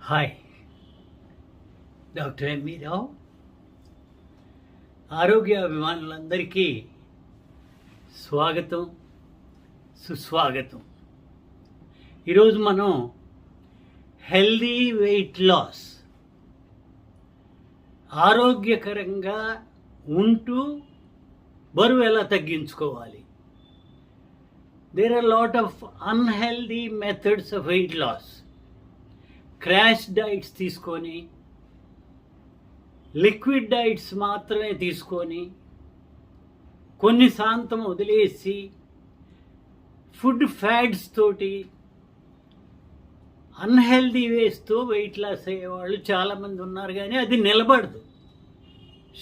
Hi, doctor MV రావు. ఆరోగ్య అభిమానులందరికీ స్వాగతం, సుస్వాగతం. ఈరోజు మనం హెల్దీ వెయిట్ లాస్, ఆరోగ్యకరంగా ఉంటూ బరువు ఎలా తగ్గించుకోవాలి. There are lot of unhealthy methods of weight loss. Crash diets తీసుకొని, లిక్విడ్ డైట్స్ మాత్రమే తీసుకొని, కొన్ని శాంతం వదిలేసి ఫుడ్ ఫ్యాట్స్ తోటి అన్హెల్దీ వేస్తో వెయిట్ లాస్ అయ్యేవాళ్ళు చాలామంది ఉన్నారు. కానీ అది నిలబడదు.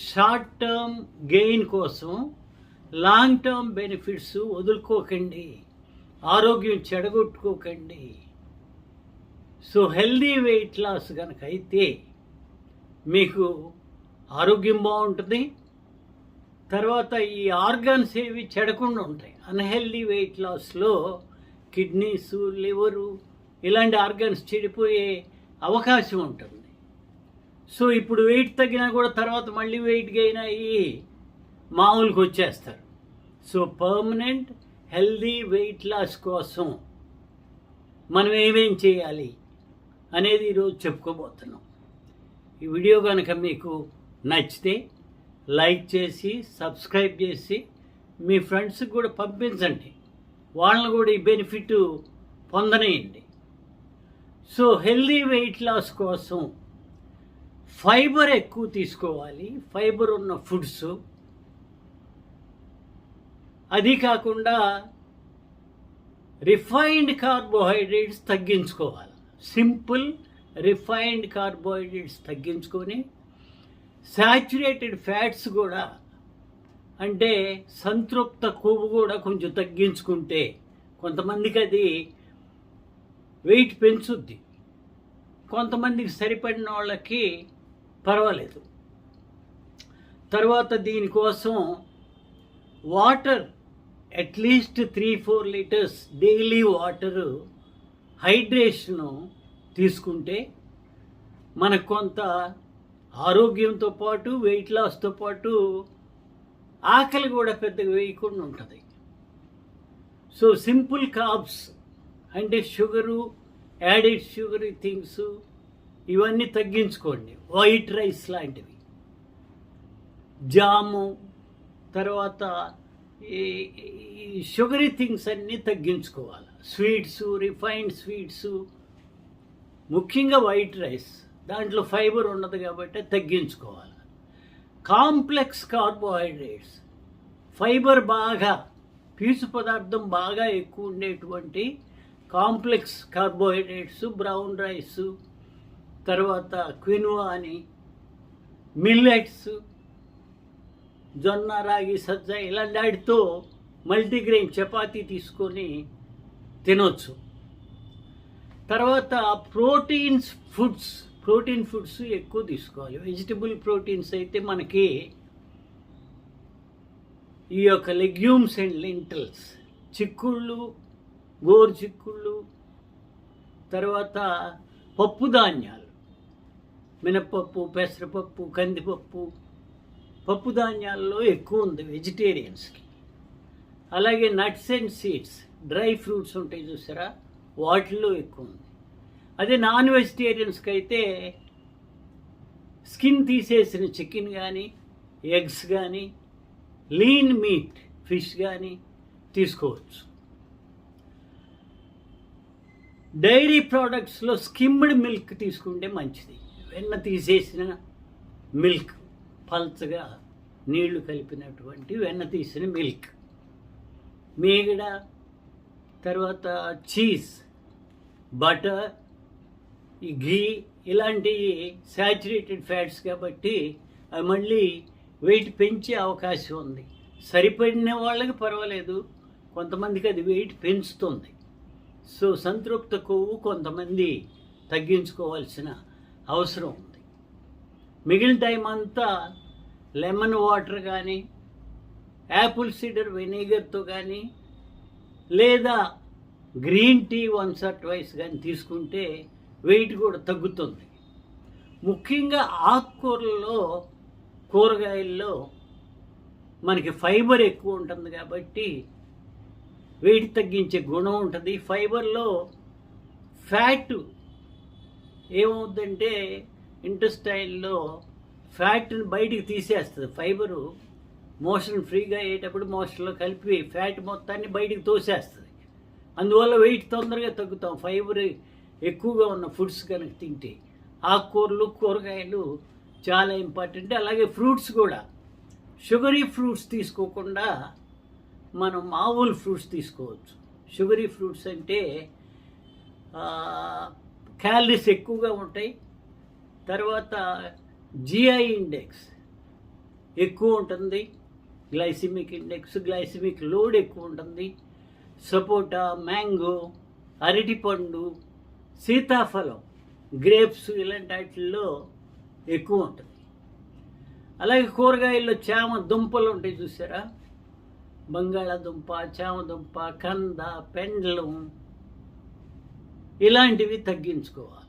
షార్ట్ టర్మ్ గెయిన్ కోసం లాంగ్ టర్మ్ బెనిఫిట్స్ వదులుకోకండి, ఆరోగ్యం చెడగొట్టుకోకండి. సో హెల్దీ వెయిట్ లాస్ కనుక అయితే మీకు ఆరోగ్యం బాగుంటుంది. తర్వాత ఈ ఆర్గాన్స్ ఏవి చెడకుండా ఉంటాయి. అన్హెల్దీ వెయిట్ లాస్లో కిడ్నీస్, లివరు ఇలాంటి ఆర్గాన్స్ చెడిపోయే అవకాశం ఉంటుంది. సో ఇప్పుడు వెయిట్ తగ్గినా కూడా తర్వాత మళ్ళీ వెయిట్ గెయిన్ అయ్యి మామూలుకి వచ్చేస్తారు. So permanent healthy weight loss కోసం మనం ఏమేం చేయాలి అనేది ఈరోజు చెప్పుకోబోతున్నాం. ఈ వీడియో కనుక మీకు నచ్చితే లైక్ చేసి, సబ్స్క్రైబ్ చేసి మీ ఫ్రెండ్స్కి కూడా పంపించండి. వాళ్ళని కూడా ఈ బెనిఫిట్ పొందనేయండి. సో హెల్దీ వెయిట్ లాస్ కోసం ఫైబర్ ఎక్కువ తీసుకోవాలి. ఫైబర్ ఉన్న ఫుడ్స్, అది కాకుండా రిఫైన్డ్ కార్బోహైడ్రేట్స్ తగ్గించుకోవాలి. సింపుల్ రిఫైన్డ్ కార్బోహైడ్రేట్స్ తగ్గించుకొని శాచురేటెడ్ ఫ్యాట్స్ కూడా, అంటే సంతృప్త కొవ్వు కూడా కొంచెం తగ్గించుకుంటే కొంతమందికి అది వెయిట్ పెంచుద్ది, కొంతమందికి సరిపడిన వాళ్ళకి పర్వాలేదు. తర్వాత దీనికోసం water at least 3-4 litres daily water హైడ్రేషను తీసుకుంటే మనకు కొంత ఆరోగ్యంతో పాటు వెయిట్ లాస్తో పాటు ఆకలి కూడా పెద్దగా వేయకుండా ఉంటుంది. సో సింపుల్ కార్బ్స్ అంటే షుగరు, యాడెడ్ షుగరీ థింగ్స్ ఇవన్నీ తగ్గించుకోండి. వైట్ రైస్ లాంటివి, జాము, తర్వాత ఈ షుగరీ థింగ్స్ అన్నీ తగ్గించుకోవాలి. స్వీట్స్, రిఫైన్డ్ స్వీట్స్, ముఖ్యంగా వైట్ రైస్, దాంట్లో ఫైబర్ ఉండదు కాబట్టి తగ్గించుకోవాలి. కాంప్లెక్స్ కార్బోహైడ్రేట్స్, ఫైబర్ బాగా, పీచు పదార్థం బాగా ఎక్కువ ఉండేటువంటి కాంప్లెక్స్ కార్బోహైడ్రేట్స్, బ్రౌన్ రైస్, తర్వాత క్వినోవా అని, మిల్లెట్స్, జొన్న, రాగి, సజ్జ ఇలాంటి వాటితో మల్టీగ్రెయిన్ చపాతీ తీసుకొని తినొచ్చు. తర్వాత ప్రోటీన్ ఫుడ్స్ ఎక్కువ తీసుకోవాలి. వెజిటబుల్ ప్రోటీన్స్ అయితే మనకి ఈ యొక్క లెగ్యూమ్స్ అండ్ లెంటిల్స్, చిక్కుళ్ళు, గోరు చిక్కుళ్ళు, తర్వాత పప్పు ధాన్యాలు, మినప్పప్పు, పెసరపప్పు, కందిపప్పు, పప్పు ధాన్యాల్లో ఎక్కువ ఉంది వెజిటేరియన్స్కి. అలాగే nuts and seeds, dry fruits ఉంటాయి చూసారా, వాటిల్లో ఎక్కువ ఉంది. అదే నాన్ వెజిటేరియన్స్కి అయితే స్కిన్ తీసేసిన చికెన్ కానీ, ఎగ్స్ కానీ, లీన్ మీట్ ఫిష్ కానీ తీసుకోవచ్చు. డైరీ ప్రోడక్ట్స్లో స్కిమ్డ్ మిల్క్ తీసుకుంటే మంచిది. వెన్న తీసేసిన మిల్క్, పల్చగా నీళ్లు కలిపినటువంటి వెన్న తీసిన మిల్క్, మీగడ, తర్వాత చీజ్, బటర్, ఈ ఘీ ఇలాంటి శాచురేటెడ్ ఫ్యాట్స్ కాబట్టి అవి మళ్ళీ వెయిట్ పెంచే అవకాశం ఉంది. సరిపడిన వాళ్ళకి పర్వాలేదు, కొంతమందికి అది వెయిట్ పెంచుతుంది. సో సంతృప్త కొవ్వు కొంతమంది తగ్గించుకోవాల్సిన అవసరం ఉంది. మిగిలిన టైం అంతా లెమన్ వాటర్ కానీ, యాపిల్ సిడర్ వెనిగర్తో కానీ, లేదా green tea once or twice కానీ తీసుకుంటే వెయిట్ కూడా తగ్గుతుంది. ముఖ్యంగా ఆకుకూరల్లో, కూరగాయల్లో మనకి ఫైబర్ ఎక్కువ ఉంటుంది కాబట్టి వెయిట్ తగ్గించే గుణం ఉంటుంది. ఫైబర్లో ఫ్యాట్ ఏమవుతుందంటే ఇంటెస్టైన్లో ఫ్యాట్ని బయటికి తీసేస్తుంది. ఫైబరు మోషన్ ఫ్రీగా అయ్యేటప్పుడు మోషన్లో కలిపి ఫ్యాట్ మొత్తాన్ని బయటికి తోసేస్తుంది. అందువల్ల వెయిట్ తొందరగా తగ్గుతాం ఫైబర్ ఎక్కువగా ఉన్న ఫుడ్స్ కనుక తింటే. ఆకుకూరలు, కూరగాయలు చాలా ఇంపార్టెంట్. అలాగే ఫ్రూట్స్ కూడా షుగరీ ఫ్రూట్స్ తీసుకోకుండా మనం మామూలు ఫ్రూట్స్ తీసుకోవచ్చు. షుగరీ ఫ్రూట్స్ అంటే క్యాలరీస్ ఎక్కువగా ఉంటాయి. తర్వాత జిఐ ఇండెక్స్ ఎక్కువ ఉంటుంది, గ్లైసిమిక్ ఇండెక్స్, గ్లైసిమిక్ లోడ్ ఎక్కువ ఉంటుంది. సపోటా, మ్యాంగో, అరటిపండు, సీతాఫలం, గ్రేప్స్ ఇలాంటి వాటిల్లో ఎక్కువ ఉంటుంది. అలాగే కూరగాయల్లో చామ దుంపలు ఉంటాయి చూసారా, బంగాళాదుంప, చామదుంప, కంద, పెండలం ఇలాంటివి తగ్గించుకోవాలి.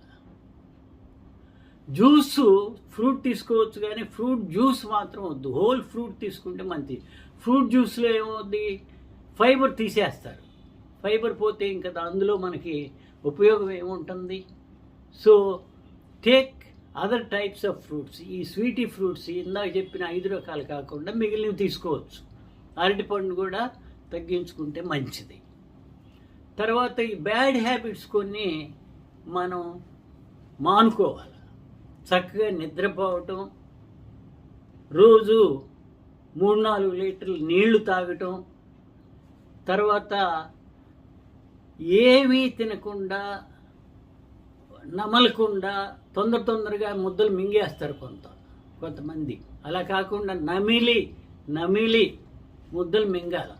జ్యూసు ఫ్రూట్ తీసుకోవచ్చు కానీ ఫ్రూట్ జ్యూస్ మాత్రం వద్దు. హోల్ ఫ్రూట్ తీసుకుంటే మంచిది. ఫ్రూట్ జ్యూస్లో ఏమవుద్ది, ఫైబర్ తీసేస్తారు. ఫైబర్ పోతే ఇంకా అందులో మనకి ఉపయోగం ఏముంటుంది. So take other types of fruits. ఈ స్వీటీ ఫ్రూట్స్ ఇందాక చెప్పిన 5 రకాలు కాకుండా మిగిలినవి తీసుకోవచ్చు. అరటిపండు కూడా తగ్గించుకుంటే మంచిది. తర్వాత ఈ బ్యాడ్ హ్యాబిట్స్ కొన్ని మనం మానుకోవాలి. చక్కగా నిద్రపోవటం, రోజు 3-4 లీటర్లు నీళ్లు తాగటం, తర్వాత ఏమీ తినకుండా, నమలకుండా తొందరగా ముద్దలు మింగేస్తారు కొంతమంది. అలా కాకుండా నమిలి ముద్దలు మింగాల.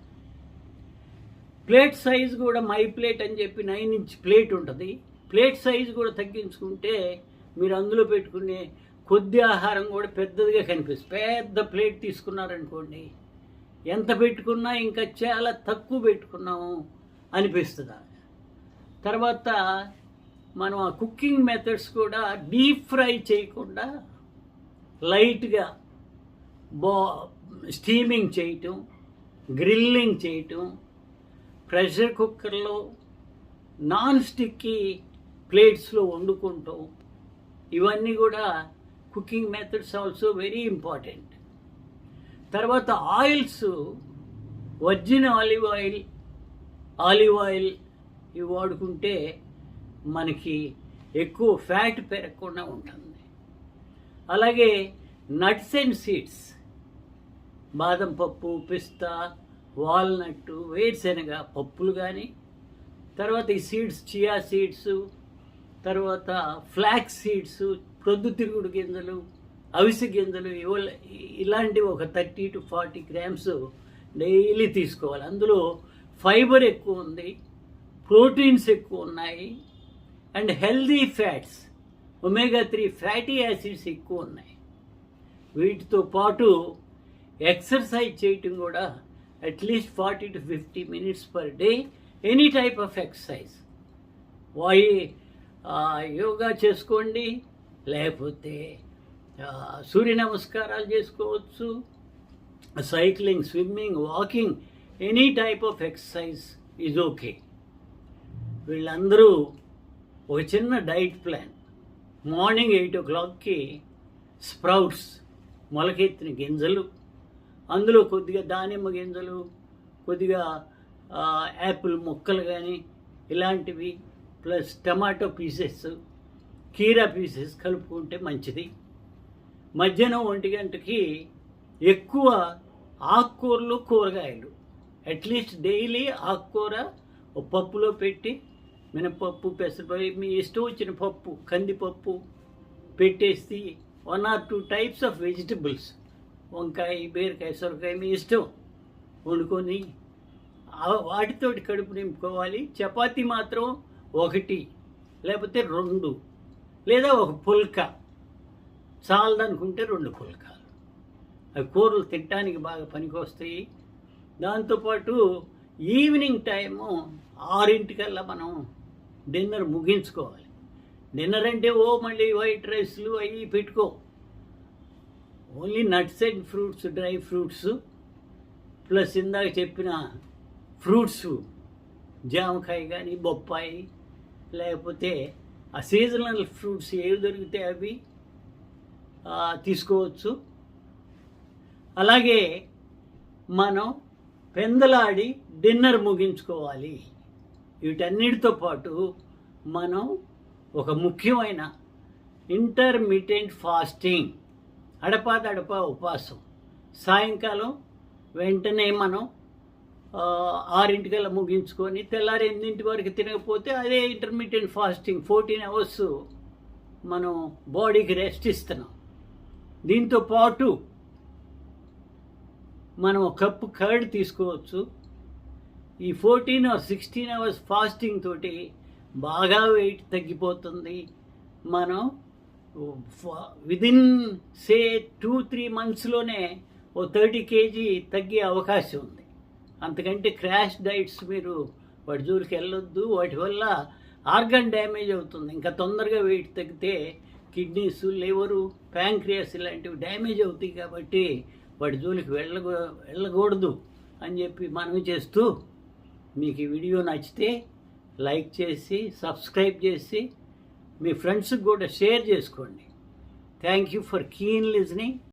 ప్లేట్ సైజు కూడా మై ప్లేట్ అని చెప్పి 9 ఇంచ్ ప్లేట్ ఉంటుంది. ప్లేట్ సైజు కూడా తగ్గించుకుంటే మీరు అందులో పెట్టుకునే కొద్ది ఆహారం కూడా పెద్దదిగా కనిపిస్తుంది. పెద్ద ప్లేట్ తీసుకున్నారనుకోండి, ఎంత పెట్టుకున్నా ఇంకా చాలా తక్కువ పెట్టుకున్నాము అనిపిస్తుంది. తర్వాత మనం ఆ కుకింగ్ మెథడ్స్ కూడా డీప్ ఫ్రై చేయకుండా లైట్గా స్టీమింగ్ చేయటం, గ్రిల్లింగ్ చేయటం, ప్రెషర్ కుక్కర్లో, నాన్ స్టిక్కీ ప్లేట్స్లో వండుకుంటాం. ఇవన్నీ కూడా cooking methods also very important. తర్వాత ఆయిల్స్, వర్జిన్ ఆలివ్ ఆయిల్ ఇవి వాడుకుంటే మనకి ఎక్కువ ఫ్యాట్ పెరగకుండా ఉంటుంది. అలాగే నట్స్ అండ్ సీడ్స్, బాదం పప్పు, పిస్తా, వాల్నట్, వేరుశెనగ పప్పులు కానీ, తర్వాత ఈ సీడ్స్, చియా సీడ్స్, తర్వాత ఫ్లాక్స్ సీడ్స్, ప్రొద్దుతిరుగుడు గింజలు, అవిసె గింజలు, ఇలాంటివి ఒక 30 to 40 grams డైలీ తీసుకోవాలి. అందులో ఫైబర్ ఎక్కువ ఉంది, ప్రోటీన్స్ ఎక్కువ ఉన్నాయి, and healthy fats, ఒమేగా-3 fatty acids ఎక్కువ ఉన్నాయి. వీటితో పాటు ఎక్సర్సైజ్ చేయటం కూడా at least 40 to 50 minutes per day, any type of exercise. Yoga చేసుకోండి, లేకపోతే సూర్య నమస్కారాలు చేసుకోవచ్చు, cycling, swimming, walking, any type of exercise is okay. వీళ్ళందరూ ఒక చిన్న డైట్ ప్లాన్, మార్నింగ్ 8 o'clockకి స్ప్రౌట్స్, మొలకెత్తిన గింజలు, అందులో కొద్దిగా దానిమ్మ గింజలు, కొద్దిగా యాపిల్ ముక్కలు కానీ ఇలాంటివి, ప్లస్ టమాటో పీసెస్, కీరా పీసెస్ కలుపుకుంటే మంచిది. మధ్యాహ్నం 1 గంటకి ఎక్కువ ఆకుకూరలు, కూరగాయలు, అట్లీస్ట్ డైలీ ఆకుకూర పప్పులో పెట్టి, మినపప్పు, పెసరపప్పు, మీ ఇష్టం వచ్చిన పప్పు, కందిపప్పు పెట్టేసి 1 or 2 types ఆఫ్ వెజిటబుల్స్, వంకాయ, బీరకాయ, సొరకాయ మీ ఇష్టం వండుకొని వాటితోటి కడుపు నింపుకోవాలి. చపాతీ మాత్రం 1 లేకపోతే 2, లేదా 1 పుల్కా చాలదనుకుంటే 2 పుల్కాలు. అవి కూరలు తినడానికి బాగా పనికొస్తాయి. దాంతోపాటు ఈవినింగ్ టైము 6 మనం డిన్నర్ ముగించుకోవాలి. డిన్నర్ అంటే మళ్ళీ వైట్ రైస్లు అవి పెట్టుకో. Only nuts and fruits, dry fruits plus ఇందాక చెప్పిన ఫ్రూట్స్, జామకాయ కానీ బొప్పాయి, లేకపోతే ఆ సీజనల్ ఫ్రూట్స్ ఏవి దొరికితే అవి తీసుకోవచ్చు. అలాగే మనం పెందలాడి డిన్నర్ ముగించుకోవాలి. వీటన్నిటితో పాటు మనం ఒక ముఖ్యమైన ఇంటర్మిటెంట్ ఫాస్టింగ్, అడపాదడపా ఉపవాసం. సాయంకాలం వెంటనే మనం 6 ముగించుకొని తెల్లారి 8 వరకు తినకపోతే అదే ఇంటర్మీడియట్ ఫాస్టింగ్. 14 అవర్స్ మనం బాడీకి రెస్ట్ ఇస్తున్నాం. దీంతో పాటు మనం ఒక కప్పు కర్డ్ తీసుకోవచ్చు. ఈ 14 or 16 అవర్స్ ఫాస్టింగ్ తోటి బాగా వెయిట్ తగ్గిపోతుంది. మనం విదిన్ 2-3 మంత్స్లోనే 30 kg తగ్గే అవకాశం ఉంది. అంతకంటే క్రాష్ డైట్స్ మీరు వాటి జోలికి వెళ్ళొద్దు. వాటి వల్ల ఆర్గన్ డ్యామేజ్ అవుతుంది. ఇంకా తొందరగా వెయిట్ తగ్గితే కిడ్నీస్, లివరు, ప్యాంక్రియాస్ ఇలాంటివి డ్యామేజ్ అవుతాయి. కాబట్టి వాటి జోలికి వెళ్ళకూడదు అని చెప్పి మనవి చేస్తూ, మీకు ఈ వీడియో నచ్చితే లైక్ చేసి సబ్స్క్రైబ్ చేసి మీ ఫ్రెండ్స్కి కూడా షేర్ చేసుకోండి. Thank you for keen listening.